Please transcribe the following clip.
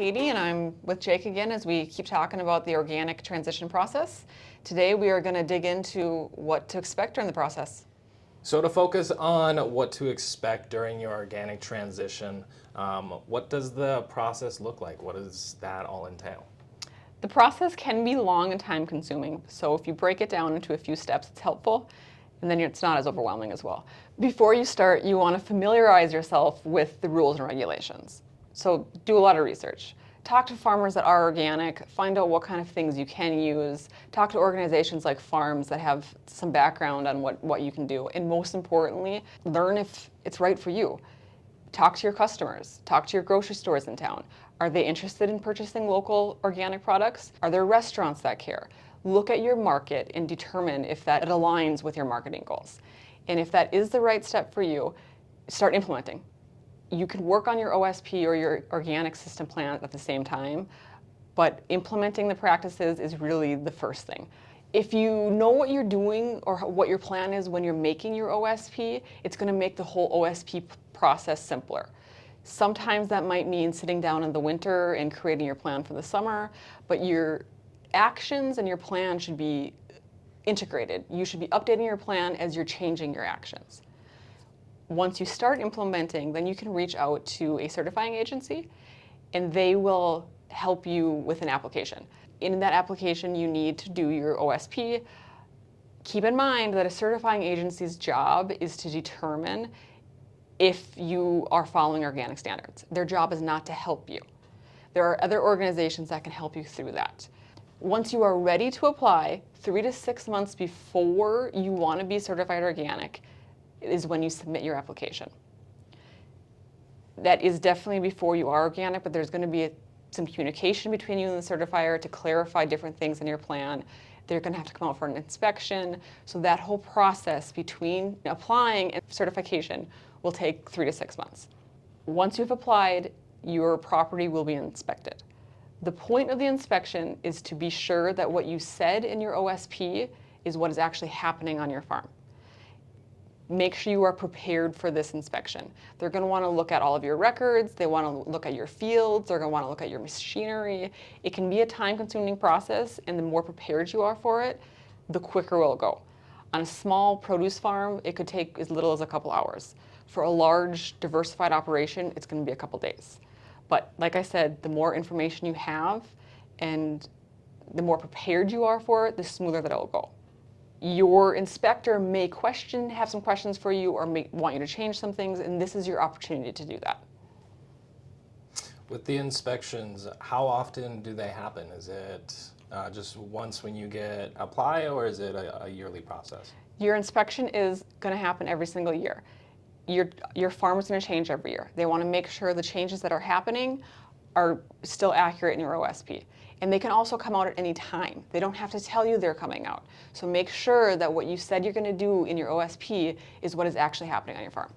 Katie, and I'm with Jake again as we keep talking about the organic transition process. Today we are going to dig into what to expect during the process. So to focus on what to expect during your organic transition, what does the process look like? What does that all entail? The process can be long and time consuming, so if you break it down into a few steps, it's helpful, and then it's not as overwhelming as well. Before you start, you want to familiarize yourself with the rules and regulations. So do a lot of research. Talk to farmers that are organic, find out what kind of things you can use. Talk to organizations like FARRMS that have some background on what you can do. And most importantly, learn if it's right for you. Talk to your customers. Talk to your grocery stores in town. Are they interested in purchasing local organic products? Are there restaurants that care? Look at your market and determine if that aligns with your marketing goals. And if that is the right step for you, start implementing. You can work on your OSP or your organic system plan at the same time, but implementing the practices is really the first thing. If you know what you're doing or what your plan is when you're making your OSP, it's going to make the whole OSP process simpler. Sometimes that might mean sitting down in the winter and creating your plan for the summer, but your actions and your plan should be integrated. You should be updating your plan as you're changing your actions. Once you start implementing, then you can reach out to a certifying agency and they will help you with an application. In that application, you need to do your OSP. Keep in mind that a certifying agency's job is to determine if you are following organic standards. Their job is not to help you. There are other organizations that can help you through that. Once you are ready to apply, 3 to 6 months before you want to be certified organic, is when you submit your application. That is definitely before you are organic, but there's going to be some communication between you and the certifier to clarify different things in your plan. They're going to have to come out for an inspection. So that whole process between applying and certification will take 3 to 6 months. Once you've applied, your property will be inspected. The point of the inspection is to be sure that what you said in your OSP is what is actually happening on your farm. Make sure you are prepared for this inspection. They're going to want to look at all of your records. They want to look at your fields. They're going to want to look at your machinery. It can be a time-consuming process, and the more prepared you are for it, the quicker it'll go. On a small produce farm, it could take as little as a couple hours. For a large, diversified operation, it's going to be a couple days. But like I said, the more information you have and the more prepared you are for it, the smoother that it'll go. Your inspector may have some questions for you or may want you to change some things, and this is your opportunity to do that. With the inspections, how often do they happen? Is it just once when you apply, or is it a yearly process? Your inspection is going to happen every single year. Your farm is going to change every year. They want to make sure the changes that are happening are still accurate in your OSP. And they can also come out at any time. They don't have to tell you they're coming out. So make sure that what you said you're going to do in your OSP is what is actually happening on your farm.